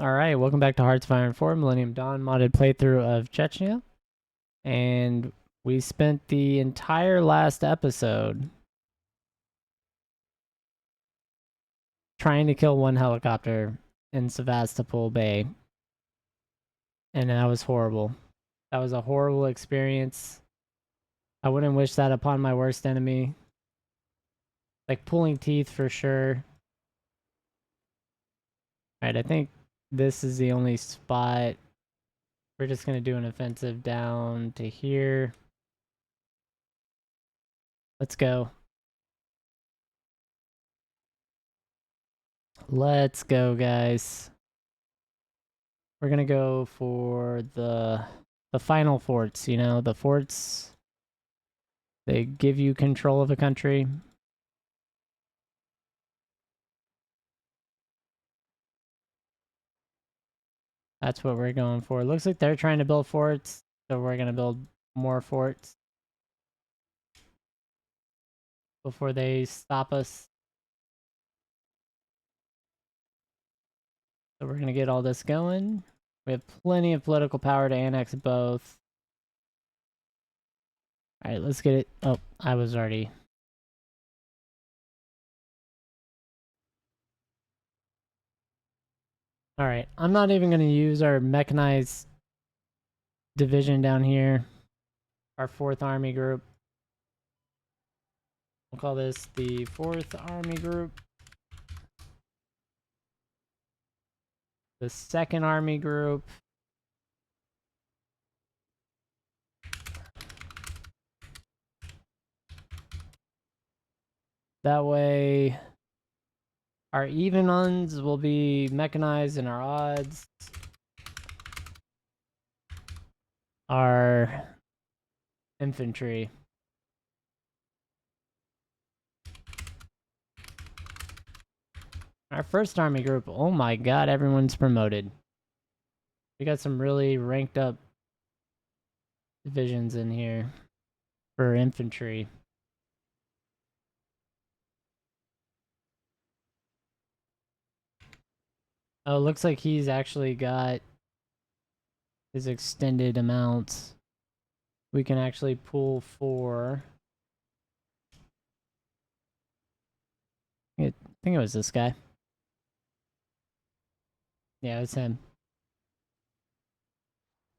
Alright, welcome back to Hearts of Iron 4 Millennium Dawn modded playthrough of Chechnya. And we spent the entire last episode trying to kill one helicopter in Sevastopol Bay. And that was horrible. That was a horrible experience. I wouldn't wish that upon my worst enemy. Like pulling teeth for sure. Alright, I think this is the only spot. We're just going to do an offensive down to here. Let's go. Let's go, guys. We're gonna go for the final forts, you know, the forts. They give you control of a country. That's what we're going for. Looks like they're trying to build forts, so we're gonna build more forts before they stop us. So we're gonna get all this going. We have plenty of political power to annex both. Alright, let's get it. Oh, I was already... Alright, I'm not even gonna use our mechanized division down here. Our 4th Army Group. We'll call this the 4th Army Group. The 2nd Army Group. That way, our even ones will be mechanized and our odds are infantry. Our 1st Army Group, oh my god, everyone's promoted. We got some really ranked up divisions in here for infantry. Oh, it looks like he's actually got his extended amounts. We can actually pull for... I think it was this guy. Yeah, it's him.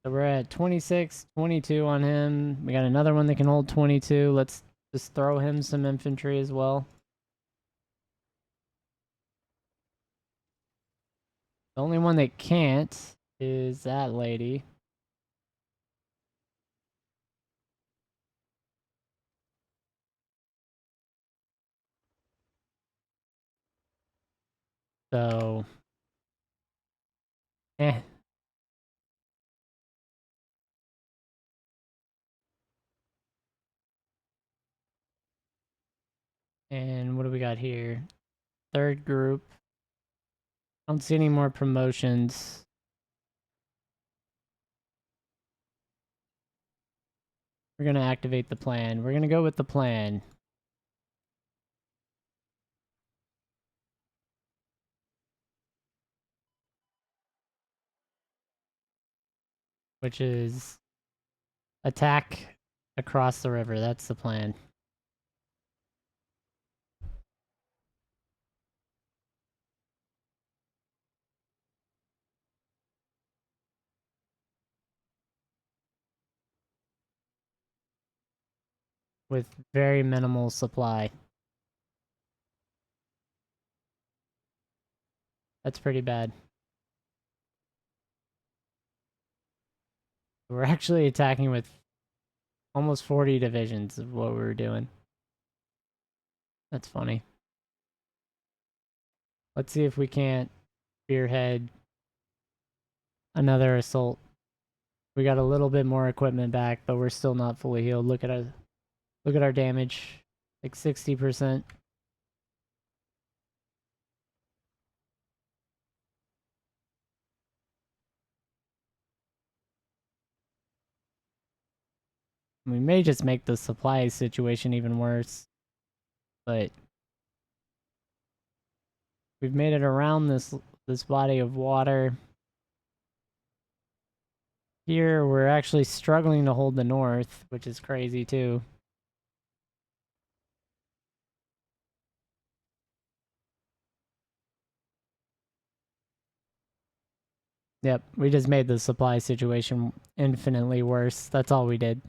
So we're at 26, 22 on him. We got another one that can hold 22. Let's just throw him some infantry as well. The only one that can't is that lady. So... eh. And what do we got here? 3rd group. I don't see any more promotions. We're gonna activate the plan. We're gonna go with the plan. Which is... attack across the river. That's the plan. With very minimal supply. That's pretty bad. We're actually attacking with almost 40 divisions of what we were doing. That's funny. Let's see if we can't spearhead another assault. We got a little bit more equipment back, but we're still not fully healed. Look at our damage. Like 60%. We may just make the supply situation even worse. But we've made it around this body of water. Here, we're actually struggling to hold the north, which is crazy too. Yep, we just made the supply situation infinitely worse. That's all we did.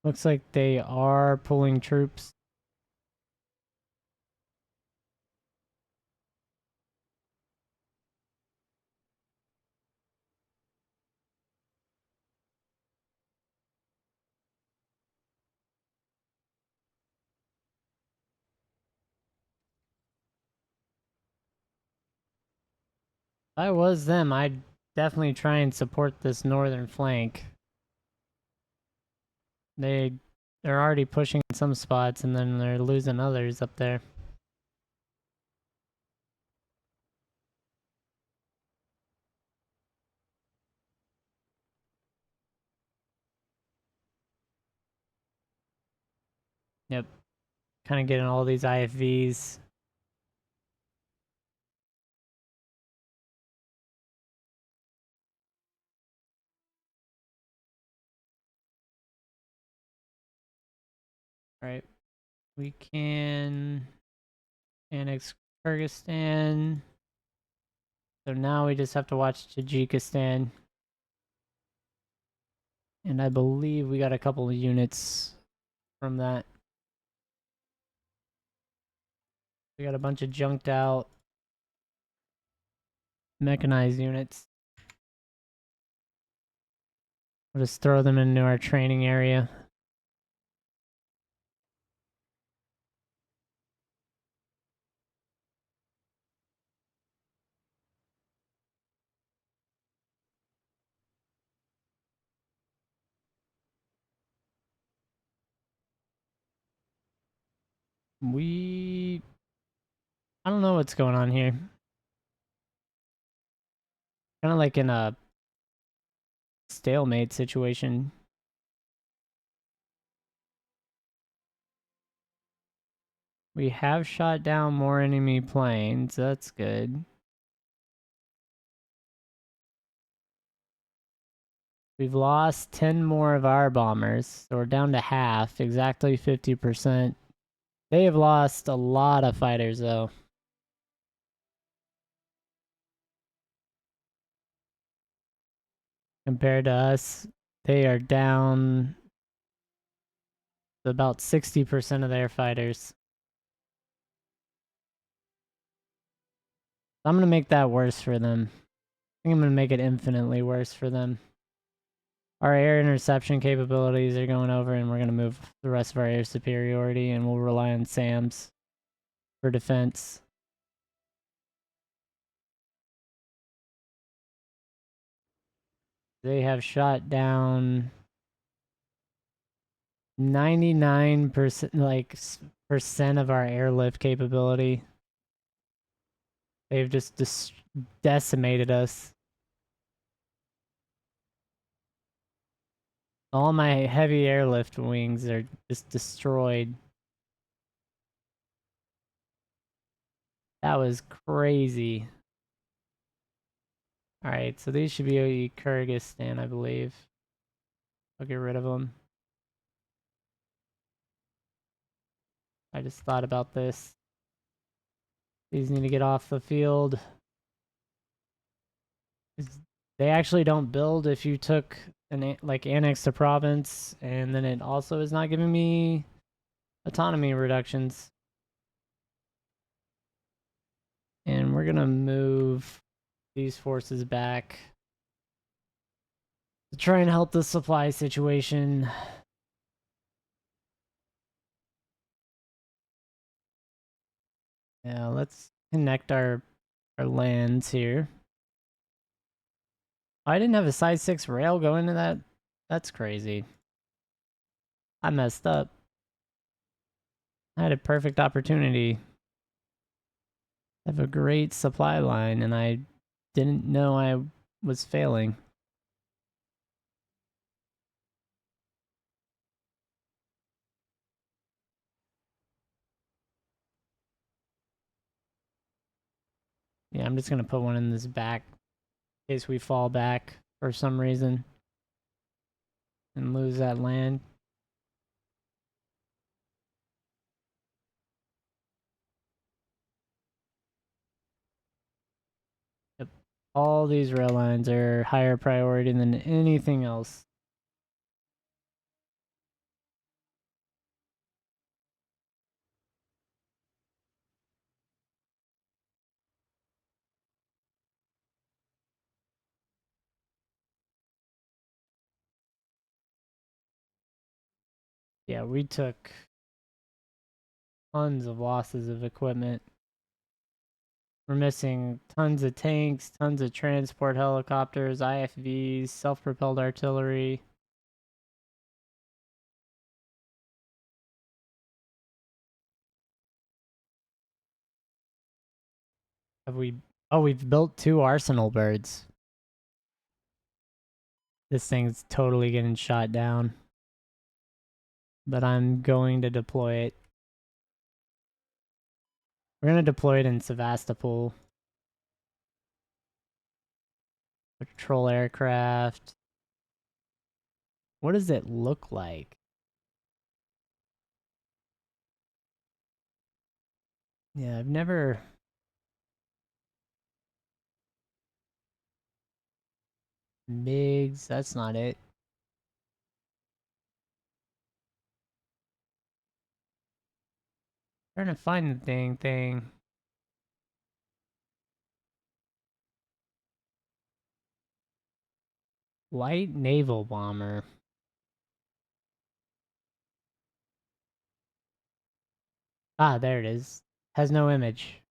Looks like they are pulling troops. If I was them, I'd definitely try and support this northern flank. They're already pushing in some spots and then they're losing others up there. Yep. Kind of getting all these IFVs. Alright. We can annex Kyrgyzstan. So now we just have to watch Tajikistan. And I believe we got a couple of units from that. We got a bunch of junked out mechanized units. We'll just throw them into our training area. I don't know what's going on here. Kind of like in a stalemate situation. We have shot down more enemy planes. That's good. We've lost 10 more of our bombers, so we're down to half, exactly 50%. They have lost a lot of fighters, though. Compared to us, they are down about 60% of their fighters. I'm going to make that worse for them. I think I'm going to make it infinitely worse for them. Our air interception capabilities are going over, and we're going to move the rest of our air superiority, and we'll rely on SAMs for defense. They have shot down 99% like percent of our airlift capability. They've just decimated us. All my heavy airlift wings are just destroyed. That was crazy. Alright, so these should be Kyrgyzstan, I believe. I'll get rid of them. I just thought about this. These need to get off the field. They actually don't build if you took an like annex a province, and then it also is not giving me autonomy reductions. And we're gonna move these forces back to try and help the supply situation. Yeah, let's connect our lands here. I didn't have a size 6 rail go into that. That's crazy. I messed up. I had a perfect opportunity. I have a great supply line, and I didn't know I was failing. Yeah, I'm just gonna put one in this back in case we fall back for some reason and lose that land. Yep. All these rail lines are higher priority than anything else. Yeah, we took tons of losses of equipment. We're missing tons of tanks, tons of transport helicopters, IFVs, self-propelled artillery. Have we... Oh, we've built 2 arsenal birds. This thing's totally getting shot down. But I'm going to deploy it. We're going to deploy it in Sevastopol. Patrol aircraft. What does it look like? Yeah, I've never... MiGs, that's not it. Trying to find the thing. Light naval bomber. Ah, there it is. Has no image.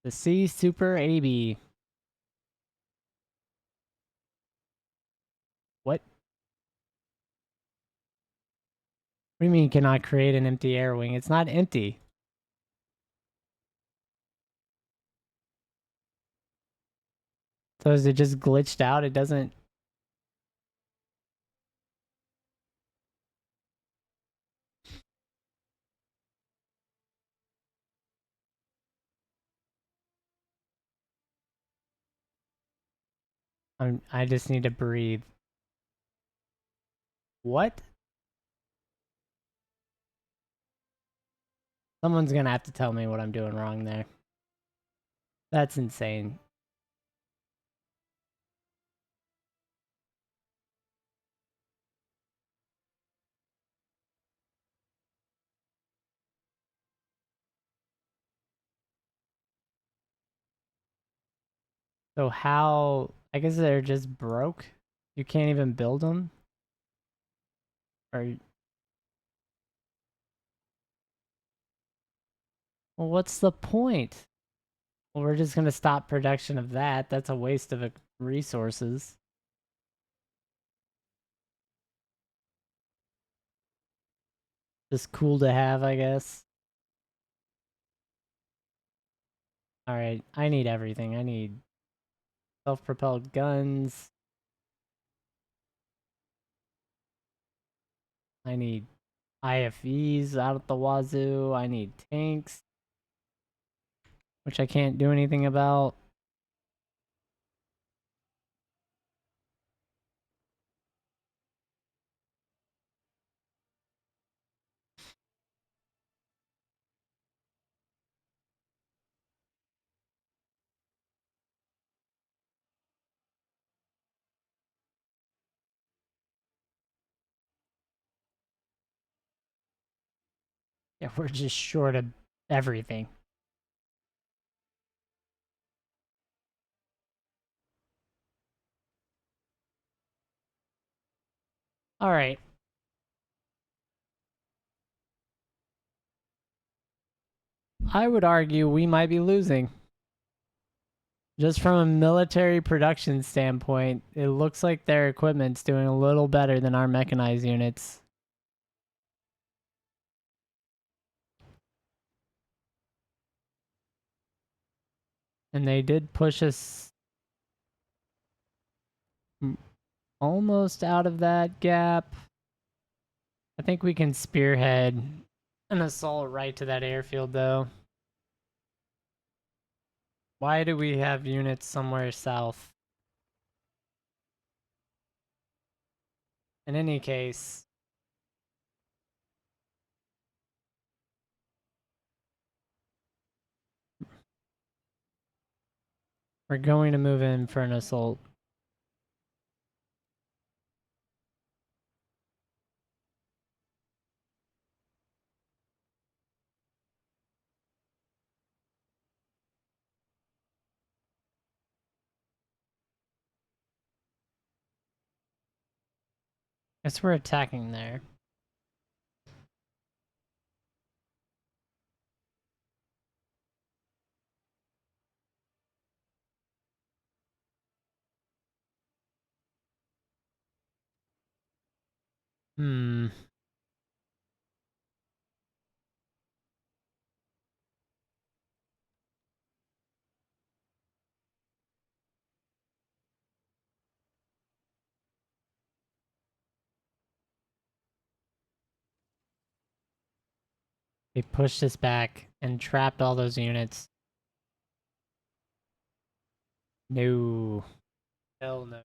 The C Super AB. What? What do you mean you cannot create an empty air wing? It's not empty. So is it just glitched out? It doesn't... I just need to breathe. What? Someone's gonna have to tell me what I'm doing wrong there. That's insane. So how... I guess they're just broke? You can't even build them? Or... Well, what's the point? Well, we're just gonna stop production of that. That's a waste of resources. Just cool to have, I guess. Alright, I need everything. I need self-propelled guns. I need IFVs out of the wazoo. I need tanks, which I can't do anything about. Yeah, we're just short of everything. Alright. I would argue we might be losing. Just from a military production standpoint, it looks like their equipment's doing a little better than our mechanized units. And they did push us Almost out of that gap. I think we can spearhead an assault right to that airfield, though. Why do we have units somewhere south? In any case, we're going to move in for an assault. Guess we're attacking there. Hmm. They pushed us back and trapped all those units. No. Hell no.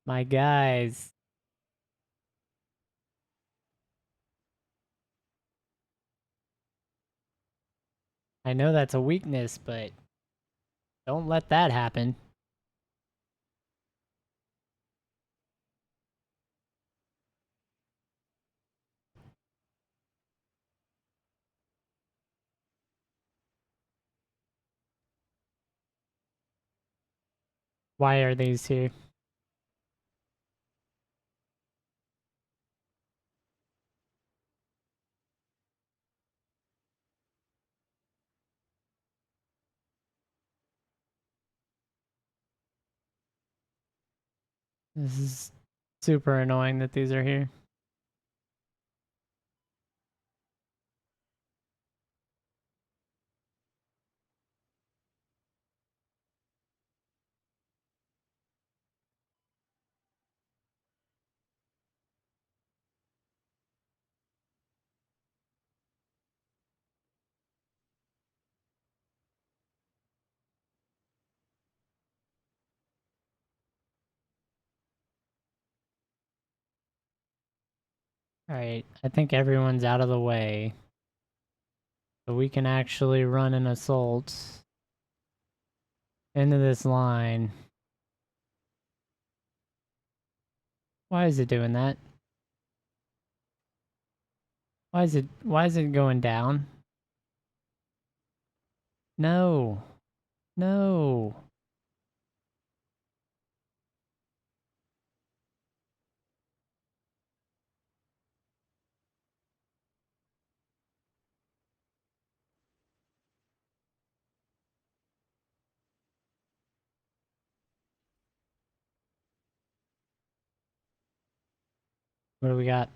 My guys. I know that's a weakness, but don't let that happen. Why are these here? This is super annoying that these are here. Alright, I think everyone's out of the way. So we can actually run an assault into this line. Why is it doing that? Why is it going down? No. No. What do we got?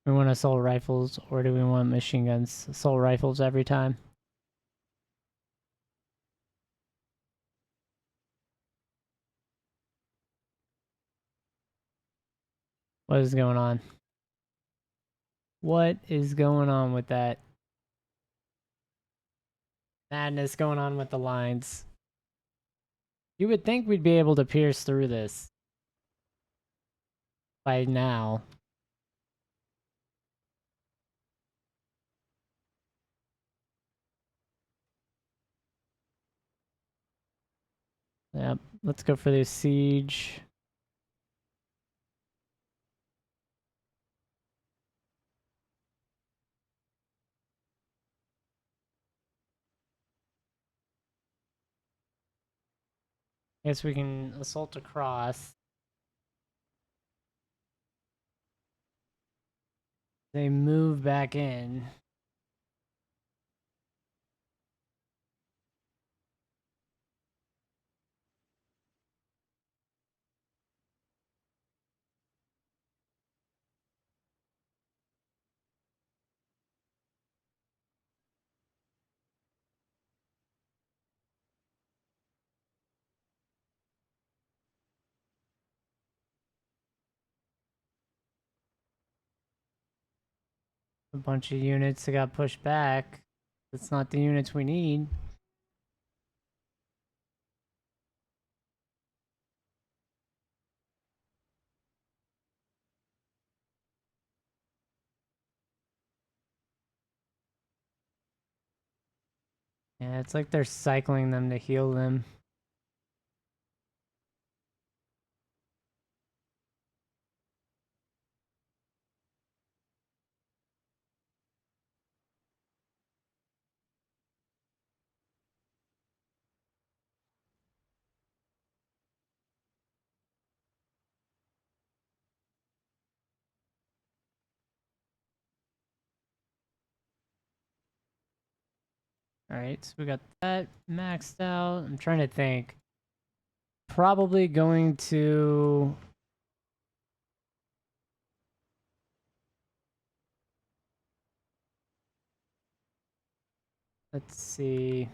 We want assault rifles, or do we want machine guns? Assault rifles every time. What is going on? What is going on with that? Madness going on with the lines. You would think we'd be able to pierce through this by now. Yep, let's go for this siege. Guess we can assault across. They move back in. A bunch of units that got pushed back. That's not the units we need. Yeah, it's like they're cycling them to heal them. Alright, so we got that maxed out. I'm trying to think. Probably going to... Let's see. I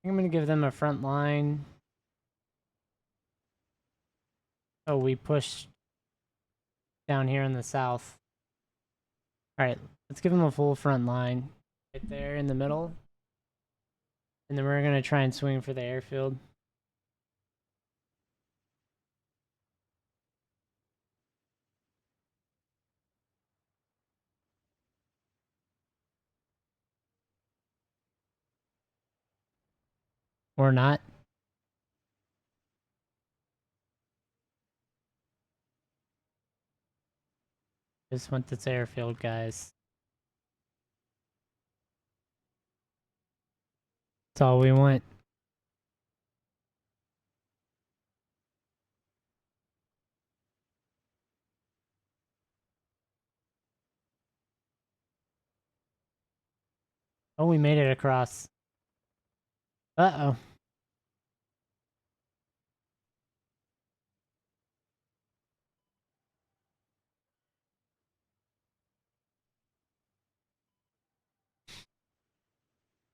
think I'm going to give them a front line. Oh, we pushed down here in the south. Alright, let's give them a full front line. Right there in the middle. And then we're going to try and swing for the airfield. Or not. Just want this airfield, guys. That's all we want. Oh, we made it across. Uh-oh.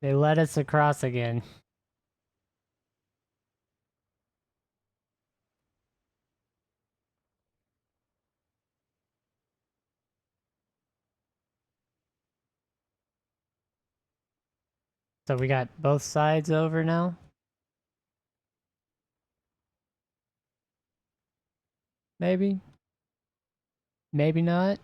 They let us across again. So we got both sides over now? Maybe? Maybe not?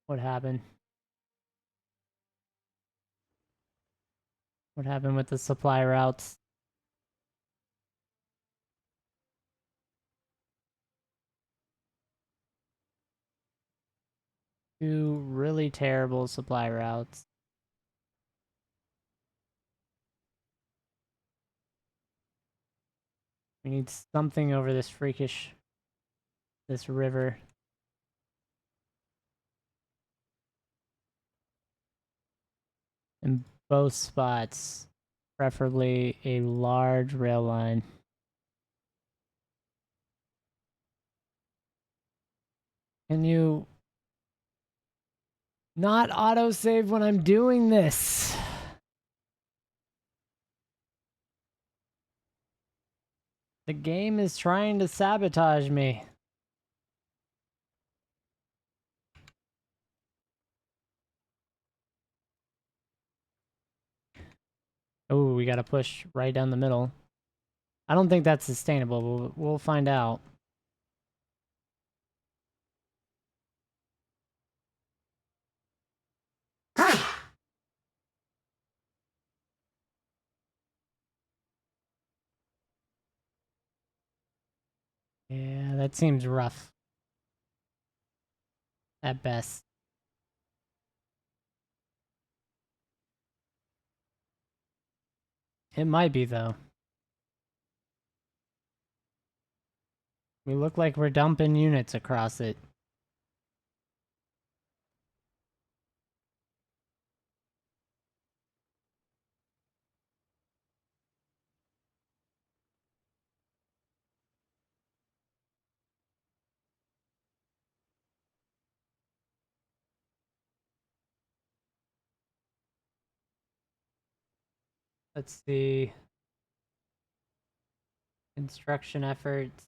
What happened? What happened with the supply routes? Two really terrible supply routes. We need something over this this river. In both spots. Preferably a large rail line. Can you not autosave when I'm doing this? The game is trying to sabotage me. Oh, we gotta push right down the middle. I don't think that's sustainable. We'll find out. Yeah, that seems rough. At best. It might be, though. We look like we're dumping units across it. Let's see. Construction efforts.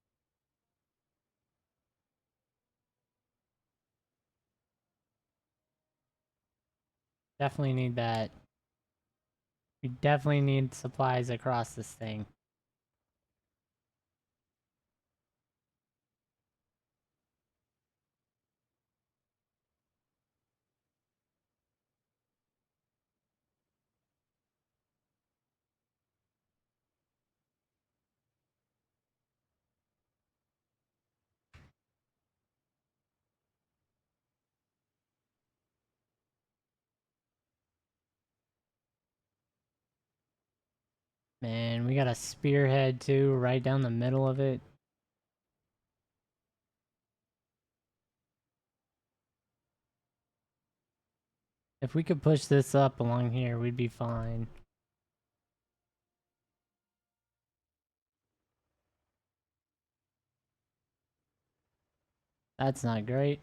Definitely need that. We definitely need supplies across this thing. Man, we got a spearhead too, right down the middle of it. If we could push this up along here, we'd be fine. That's not great.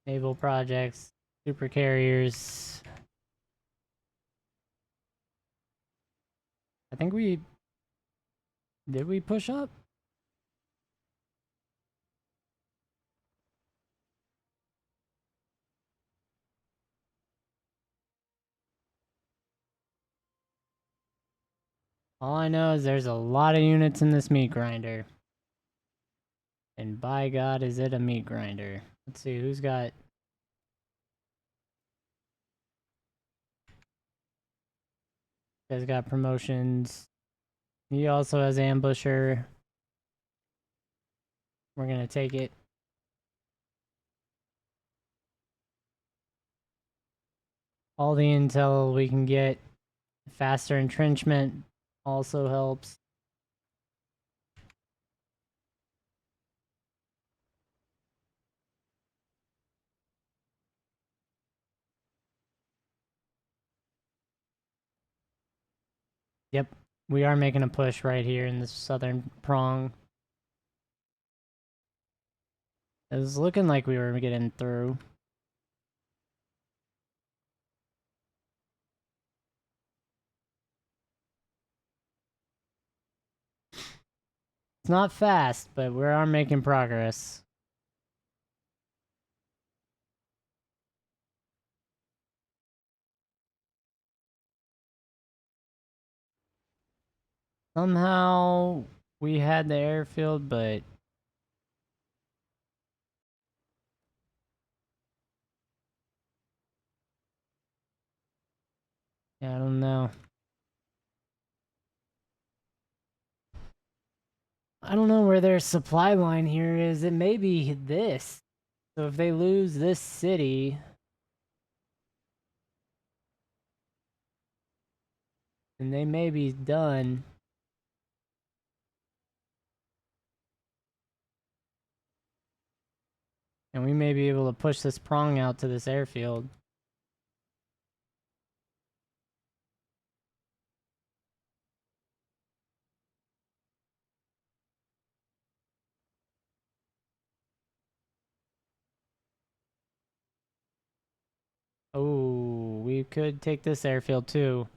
Naval projects, super carriers. I think we... Did we push up? All I know is there's a lot of units in this meat grinder. And by God, is it a meat grinder. Let's see, who's got... Guy's got promotions. He also has ambusher. We're gonna take it. All the intel we can get. Faster entrenchment also helps. Yep, we are making a push right here in the southern prong. It was looking like we were getting through. It's not fast, but we are making progress. Somehow we had the airfield, but yeah, I don't know. I don't know where their supply line here is. It may be this. So if they lose this city, then they may be done. And we may be able to push this prong out to this airfield. Oh, we could take this airfield too.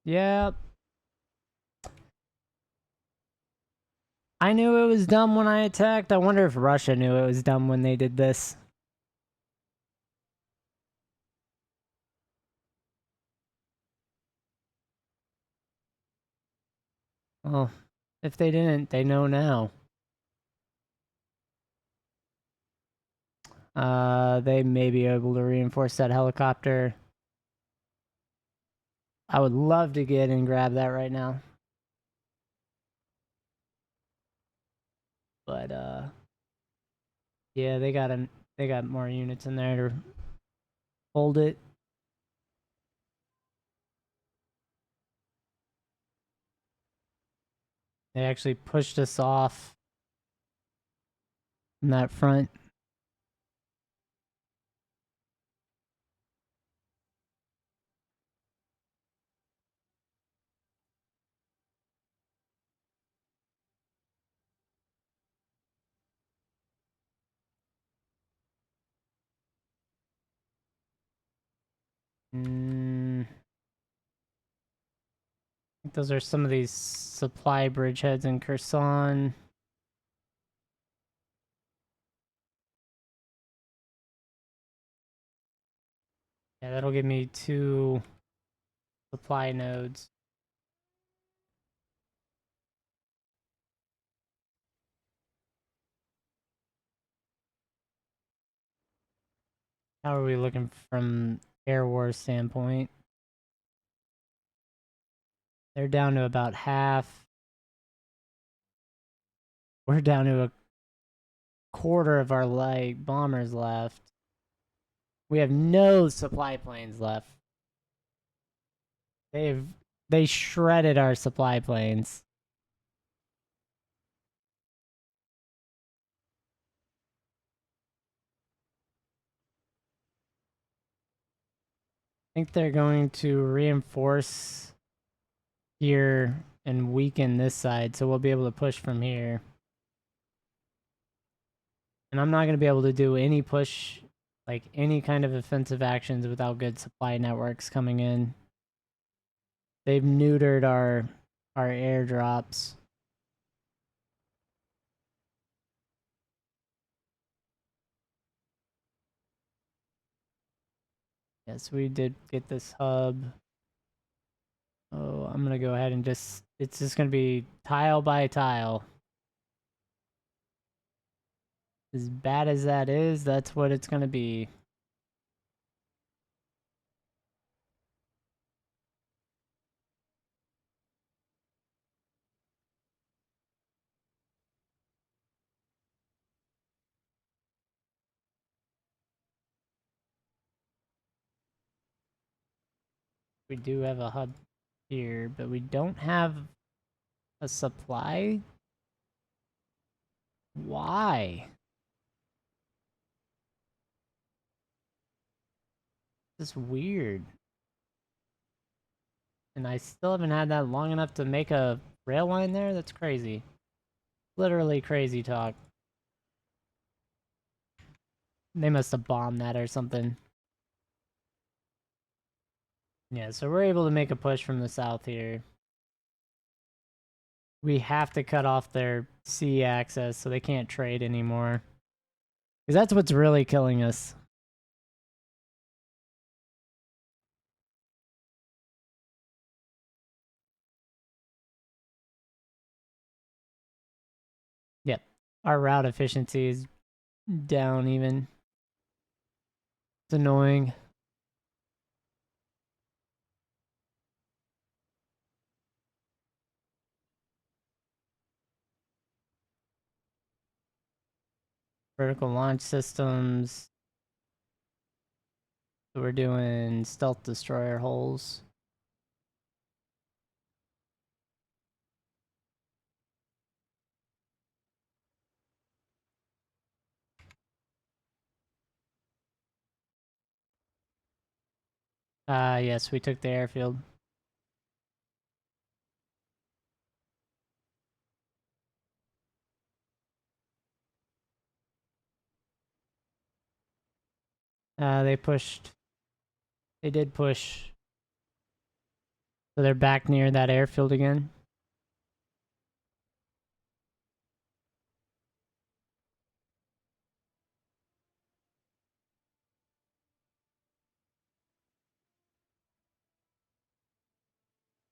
Yeah. I knew it was dumb when I attacked. I wonder if Russia knew it was dumb when they did this. Well, if they didn't, they know now. They may be able to reinforce that helicopter. I would love to get and grab that right now. But, yeah, they got more units in there to hold it. They actually pushed us off from that front. I think those are some of these supply bridgeheads in Kherson. Yeah, that'll give me 2 supply nodes. How are we looking from air war standpoint? They're down to about half. We're down to a quarter of our light bombers left. We have no supply planes left. They shredded our supply planes. I think they're going to reinforce here and weaken this side, so we'll be able to push from here. And I'm not going to be able to do any push, like any kind of offensive actions without good supply networks coming in. They've neutered our airdrops. Yes, we did get this hub. Oh, I'm going to go ahead and it's just going to be tile by tile. As bad as that is, that's what it's going to be. We do have a hub here, but we don't have a supply. Why? This is weird. And I still haven't had that long enough to make a rail line there? That's crazy. Literally crazy talk. They must have bombed that or something. Yeah, so we're able to make a push from the south here. We have to cut off their sea access so they can't trade anymore. Because that's what's really killing us. Yep. Our route efficiency is down even. It's annoying. Vertical launch systems. So we're doing stealth destroyer holes. Yes, we took the airfield. They pushed. They did push. So they're back near that airfield again.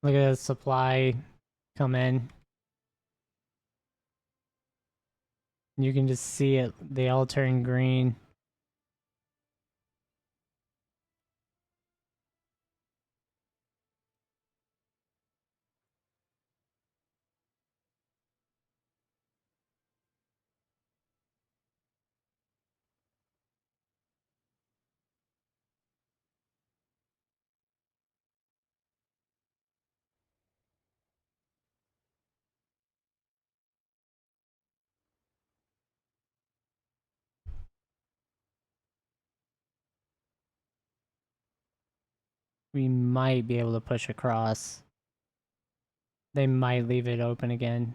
Look at the supply come in. You can just see it. They all turn green. We might be able to push across. They might leave it open again.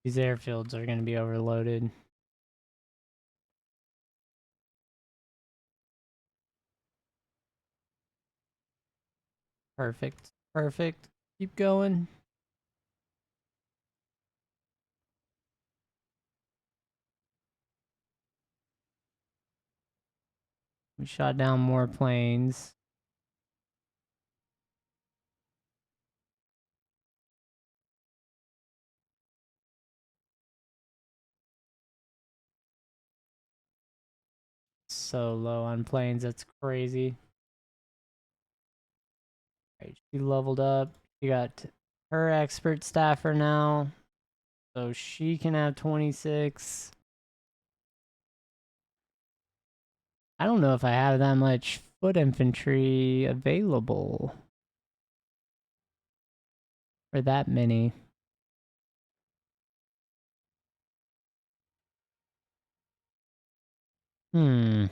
These airfields are going to be overloaded. Perfect. Perfect. Keep going. We shot down more planes. So low on planes, that's crazy. Right, she leveled up. She got her expert staffer now. So she can have 26. I don't know if I have that much foot infantry available. Or that many. Hmm.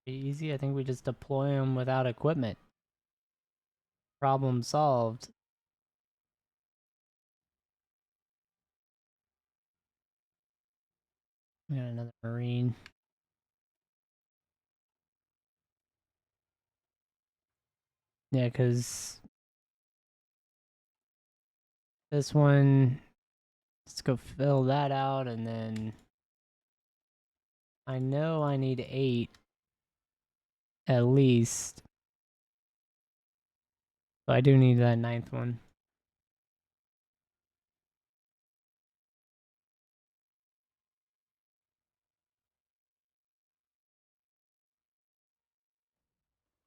Easy. I think we just deploy them without equipment. Problem solved. We got another Marine. Yeah, because this one, let's go fill that out, and then I know I need 8 at least. So I do need that 9th one.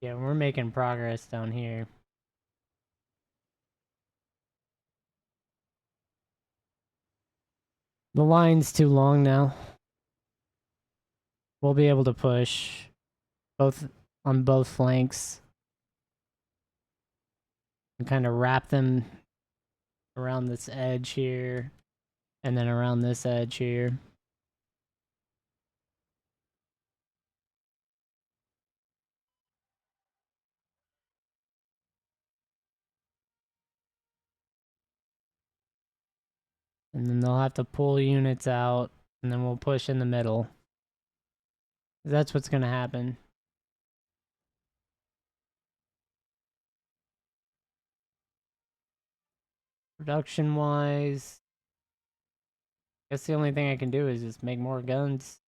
Yeah, we're making progress down here. The line's too long now. We'll be able to push both on both flanks and kind of wrap them around this edge here and then around this edge here. And then they'll have to pull units out, and then we'll push in the middle. That's what's going to happen. Production wise, I guess the only thing I can do is just make more guns.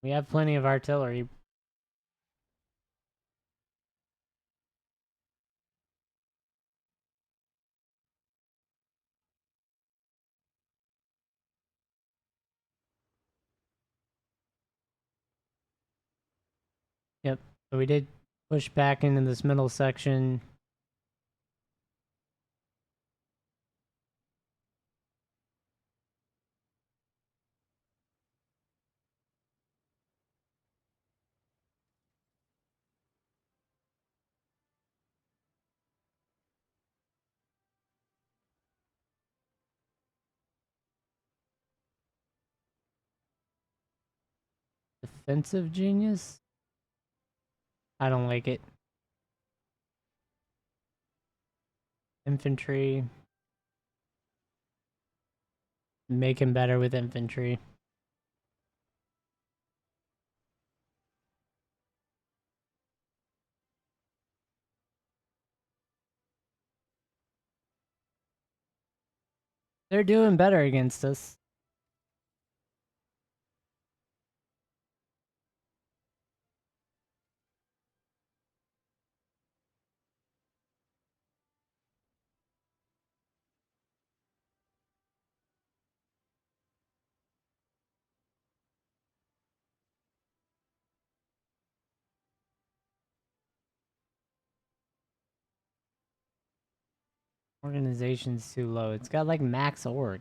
We have plenty of artillery. Yep. So we did push back into this middle section. Defensive genius? I don't like it. Infantry. Make him better with infantry. They're doing better against us. Organization's too low. It's got like max org.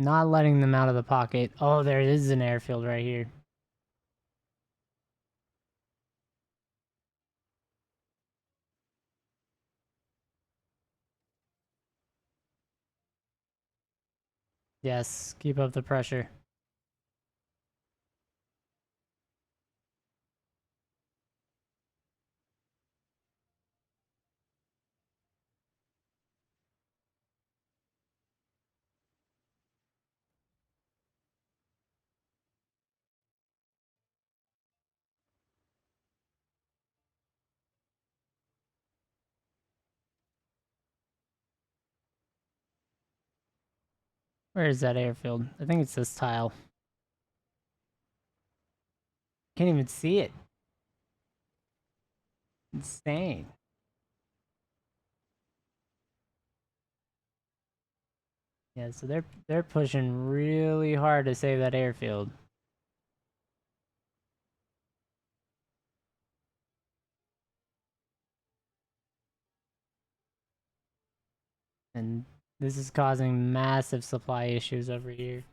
Not letting them out of the pocket. Oh, there is an airfield right here. Yes, keep up the pressure. Where is that airfield? I think it's this tile. Can't even see it. Insane. Yeah, so they're pushing really hard to save that airfield. And this is causing massive supply issues over here.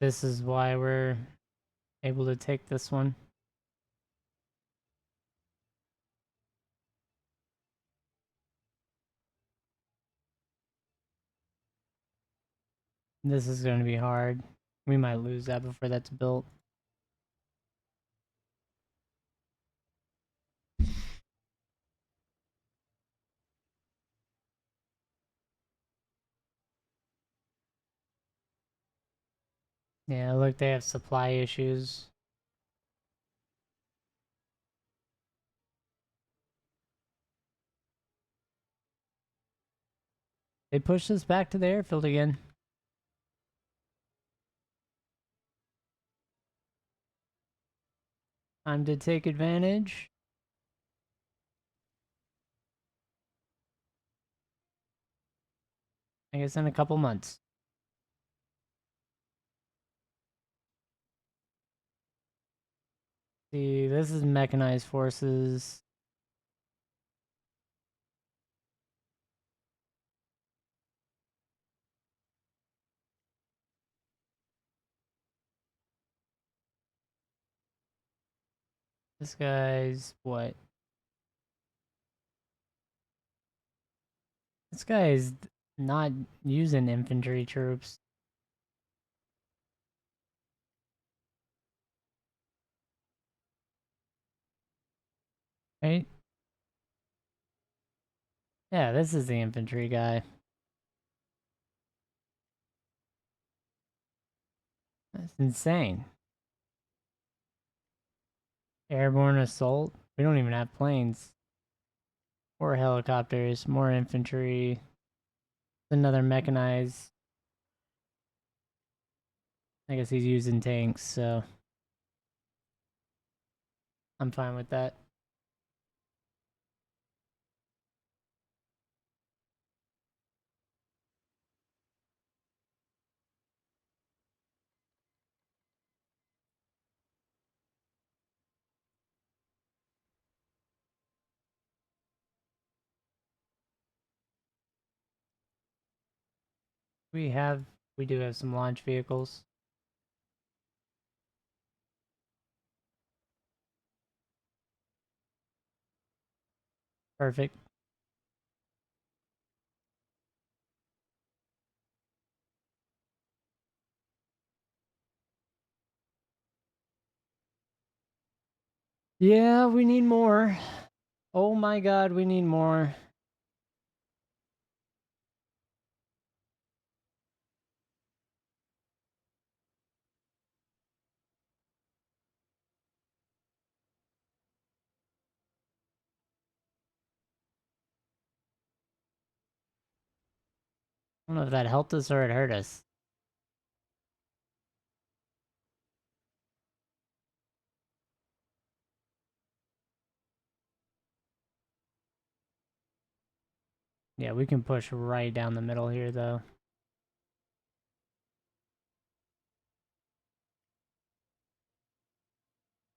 This is why we're able to take this one. This is going to be hard. We might lose that before that's built. Yeah, look, they have supply issues. They pushed us back to the airfield again. Time to take advantage. I guess in a couple months. See, this is mechanized forces. This guy's what? This guy is not using infantry troops. Right? Yeah, this is the infantry guy. That's insane. Airborne assault? We don't even have planes. Or helicopters. More infantry. Another mechanized. I guess he's using tanks, so I'm fine with that. We have, we do have some launch vehicles. Perfect. Yeah, we need more. Oh my god, we need more. I don't know if that helped us or it hurt us. Yeah, we can push right down the middle here, though.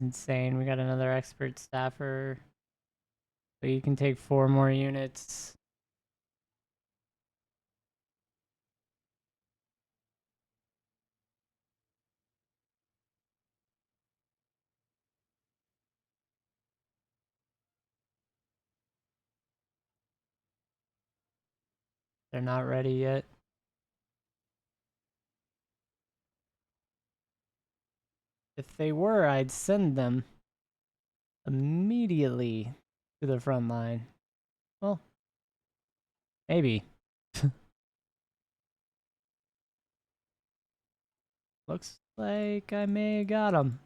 Insane. We got another expert staffer. But you can take 4 more units. They're not ready yet. If they were, I'd send them immediately to the front line. Well, maybe. Looks like I may have got them.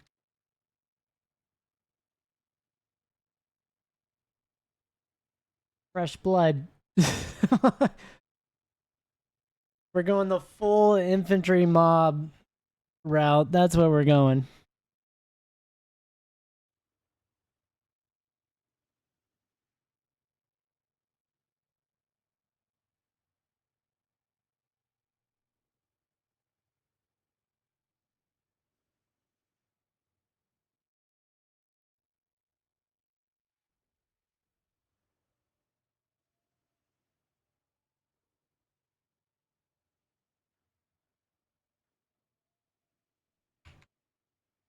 Fresh blood. We're going the full infantry mob route. That's where we're going.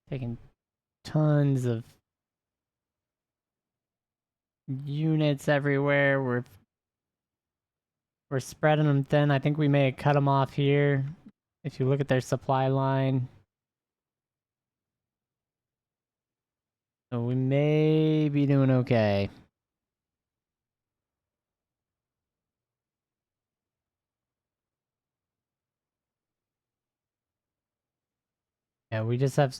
Taking tons of units everywhere. We're spreading them thin. I think we may have cut them off here. If you look at their supply line. So we may be doing okay. Yeah, we just have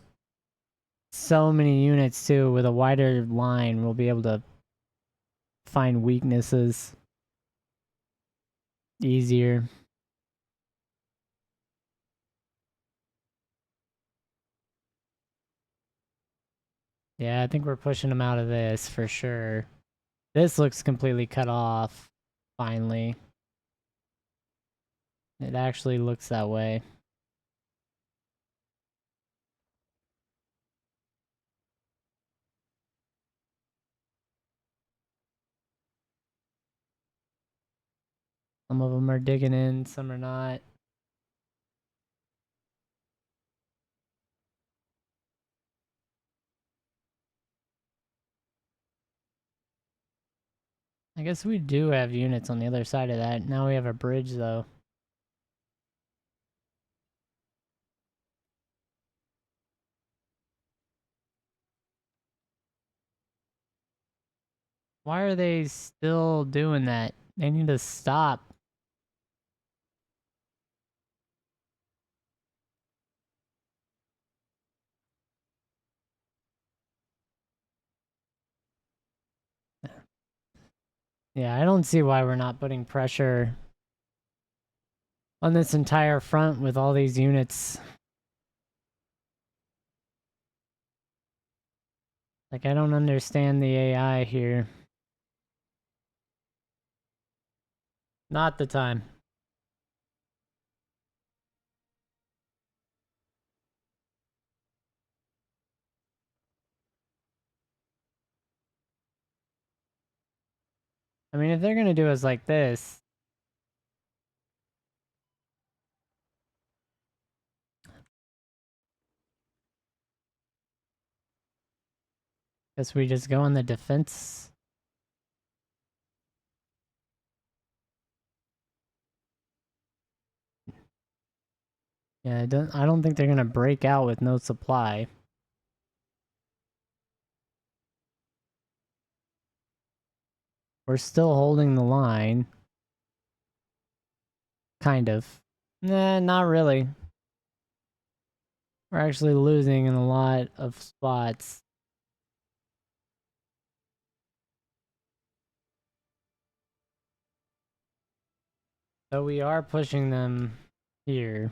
so many units too. With a wider line, we'll be able to find weaknesses easier. Yeah, I think we're pushing them out of this for sure. This looks completely cut off, finally. It actually looks that way. Some of them are digging in, some are not. I guess we do have units on the other side of that. Now we have a bridge, though. Why are they still doing that? They need to stop. Yeah, I don't see why we're not putting pressure on this entire front with all these units. Like, I don't understand the AI here. Not the time. I mean, if they're gonna do us like this, guess we just go on the defense. Yeah, I don't think they're gonna break out with no supply. We're still holding the line. Kind of. Nah, not really. We're actually losing in a lot of spots. So we are pushing them here.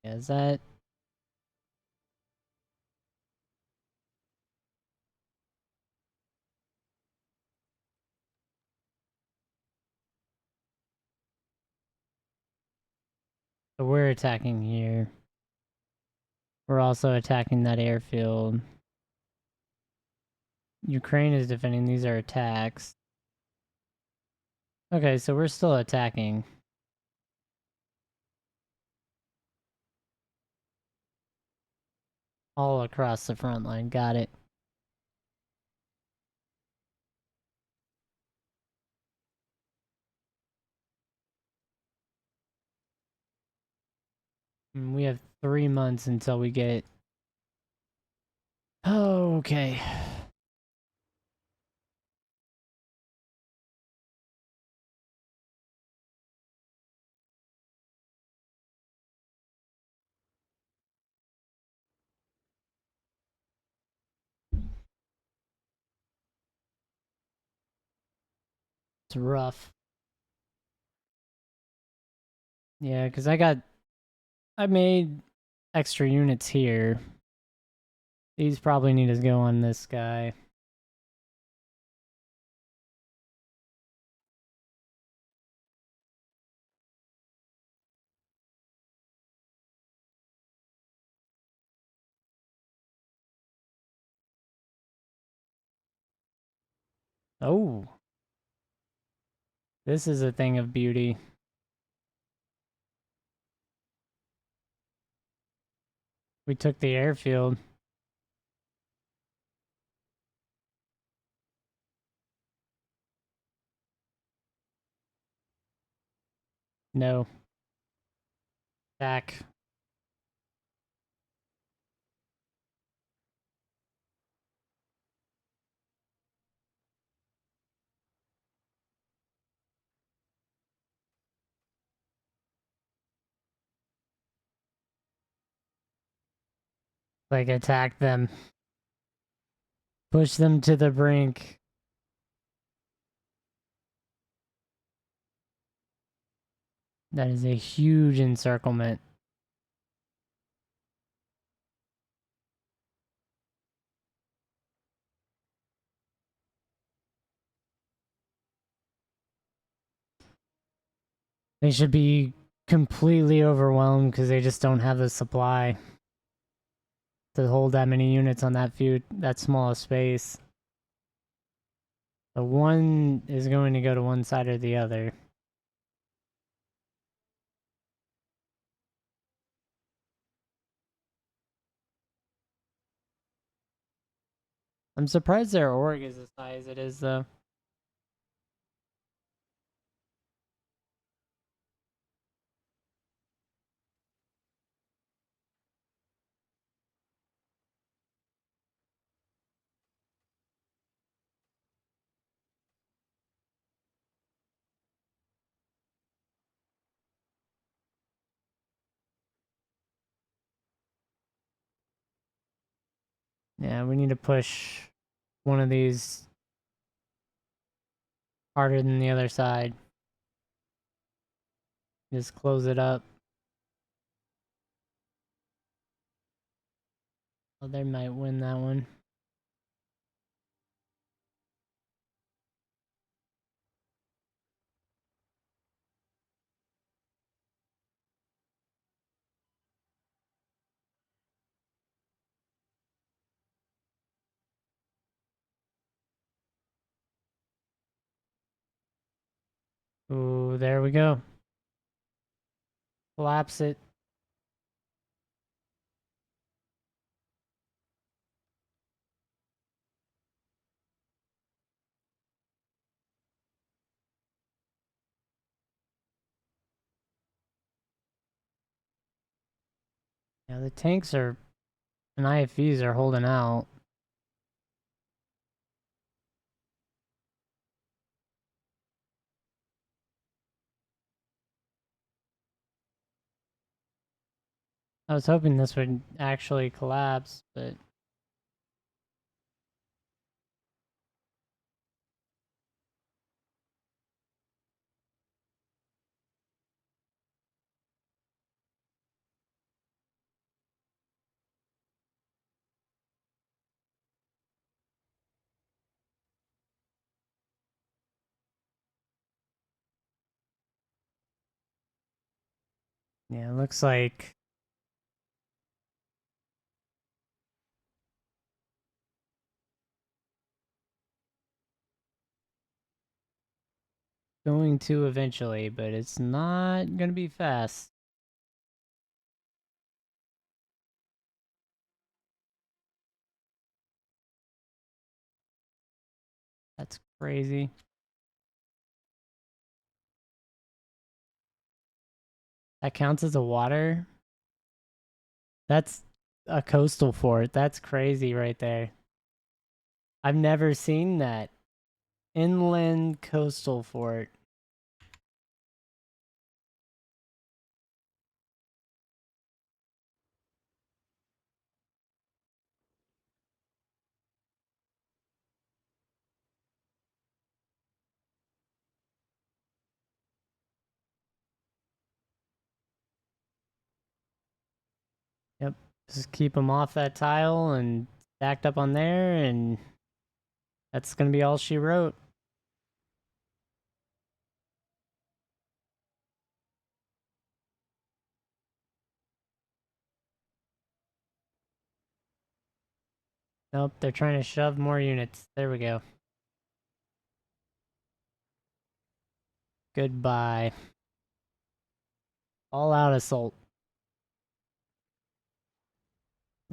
Yeah, is that... So we're attacking here. We're also attacking that airfield. Ukraine is defending. These are attacks. Okay, so we're still attacking. All across the front line. Got it. And we have 3 months until we get... Oh, okay. It's rough. Yeah, because I made extra units here. These probably need to go on this guy. Oh. This is a thing of beauty. We took the airfield. No. Back. Like, attack them. Push them to the brink. That is a huge encirclement. They should be completely overwhelmed because they just don't have the supply to hold that many units on that small a space. The one is going to go to one side or the other. I'm surprised their org is as high as it is, though. Yeah, we need to push one of these harder than the other side. Just close it up. Oh, they might win that one. Ooh, there we go. Collapse it. Yeah, the tanks are and IFVs are holding out. I was hoping this would actually collapse, but Yeah, it looks like going to eventually, but it's not gonna be fast. That's crazy. That counts as a water? That's a coastal fort. That's crazy right there. I've never seen that. Inland coastal fort. Yep. Just keep them off that tile and stacked up on there, and that's gonna be all she wrote. Nope, they're trying to shove more units. There we go. Goodbye. All out assault.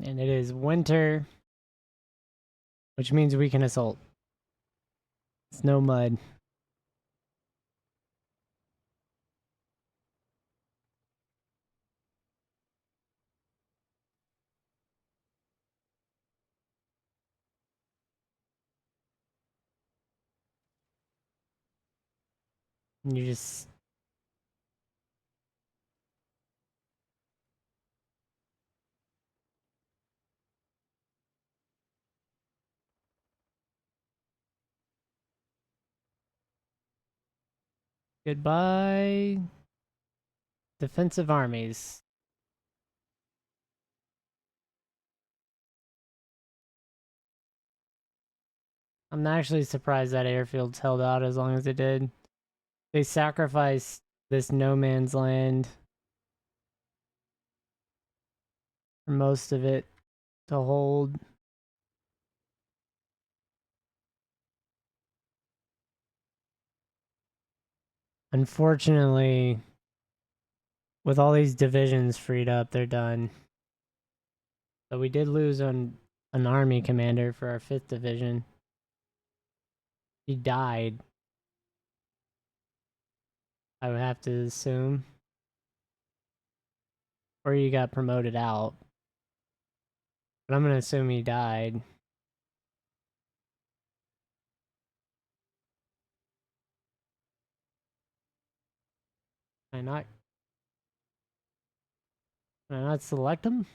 And it is winter, which means we can assault. It's no mud. You just goodbye. Defensive armies. I'm actually surprised that airfield's held out as long as it did. They sacrificed this no man's land for most of it to hold. Unfortunately, with all these divisions freed up, they're done. So we did lose an army commander for our 5th division. He died, I would have to assume. Or he got promoted out. But I'm going to assume he died. Can I not select him?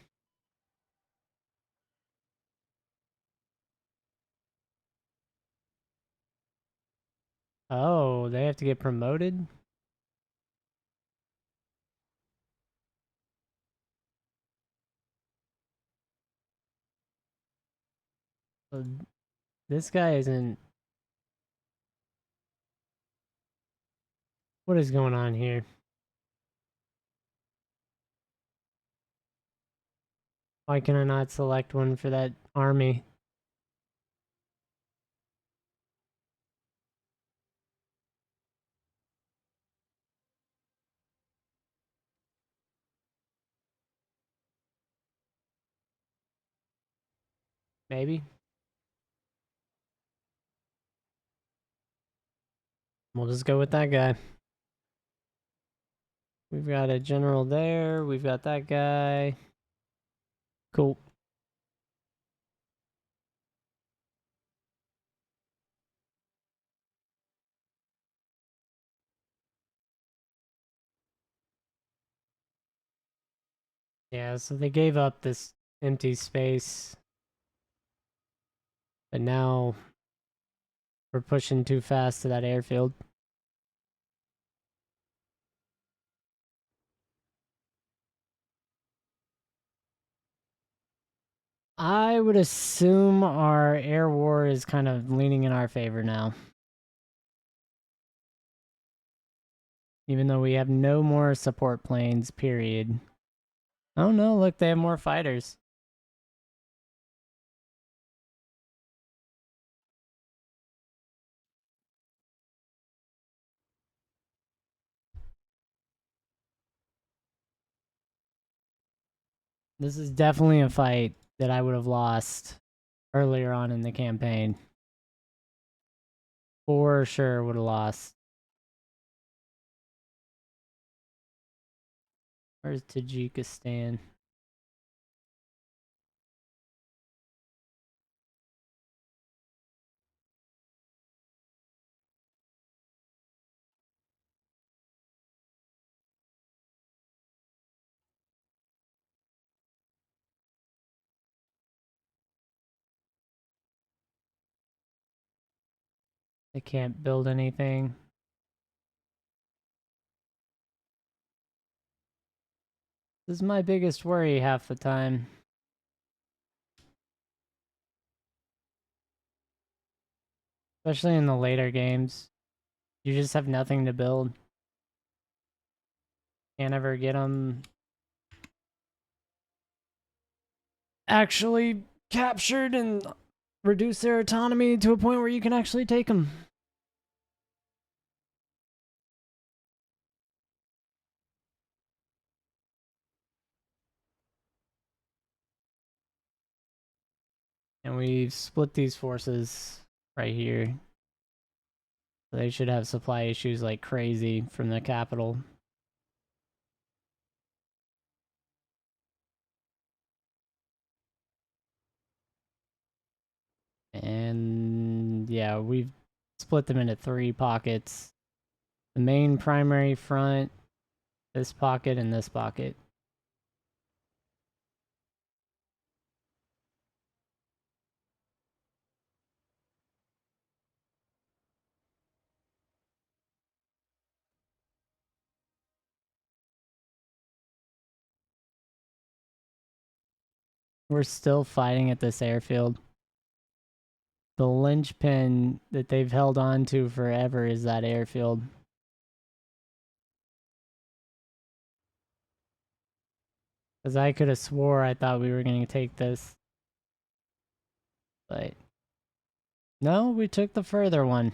Oh, they have to get promoted? So this guy isn't... What is going on here? Why can I not select one for that army? Maybe? We'll just go with that guy. We've got a general there. We've got that guy. Cool. Yeah, so they gave up this empty space. But now we're pushing too fast to that airfield. I would assume our air war is kind of leaning in our favor now. Even though we have no more support planes, period. Oh no, look, they have more fighters. This is definitely a fight that I would have lost earlier on in the campaign. For sure would have lost. Where's Tajikistan? They can't build anything. This is my biggest worry half the time. Especially in the later games. You just have nothing to build. Can't ever get them actually captured and reduce their autonomy to a point where you can actually take them. And we've split these forces right here. So they should have supply issues like crazy from the capital. And yeah, we've split them into 3 pockets. The main primary front, this pocket, and this pocket. We're still fighting at this airfield. The linchpin that they've held on to forever is that airfield. Because I could have swore I thought we were going to take this. But no, we took the further one.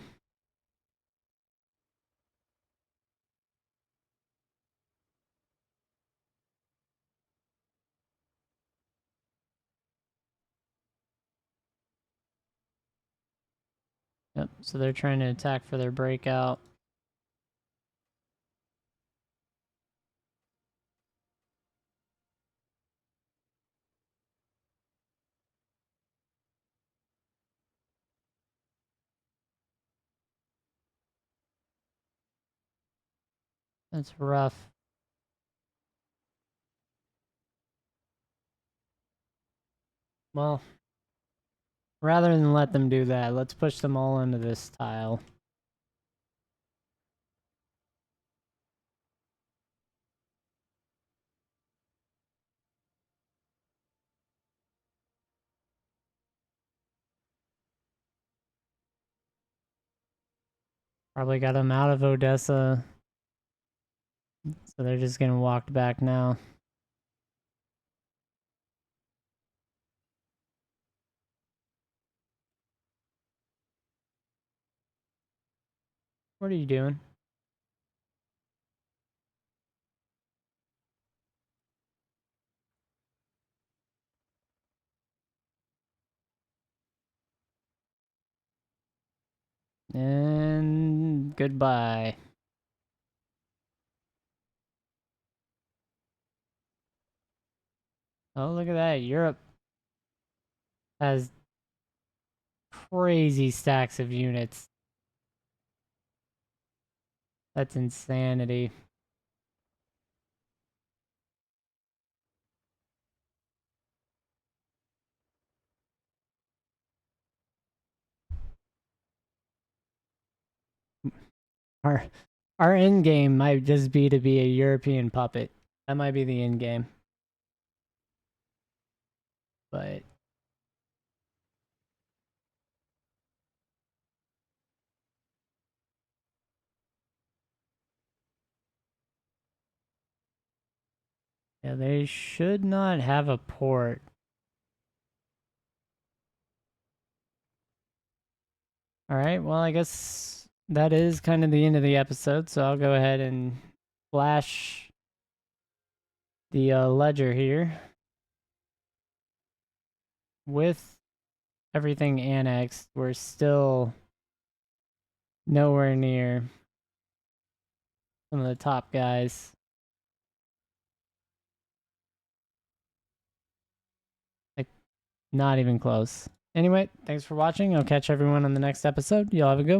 Yep, so they're trying to attack for their breakout. That's rough. Well, rather than let them do that, let's push them all into this tile. Probably got them out of Odessa. So they're just getting walked back now. What are you doing? And goodbye. Oh, look at that. Europe has crazy stacks of units. That's insanity. Our our end game might just be to be a European puppet. That might be the end game. But Yeah, they should not have a port. Alright, well, I guess that is kind of the end of the episode, so I'll go ahead and flash the ledger here with everything annexed. We're still nowhere near some of the top guys. Like, not even close. Anyway, thanks for watching. I'll catch everyone on the next episode. Y'all have a good one.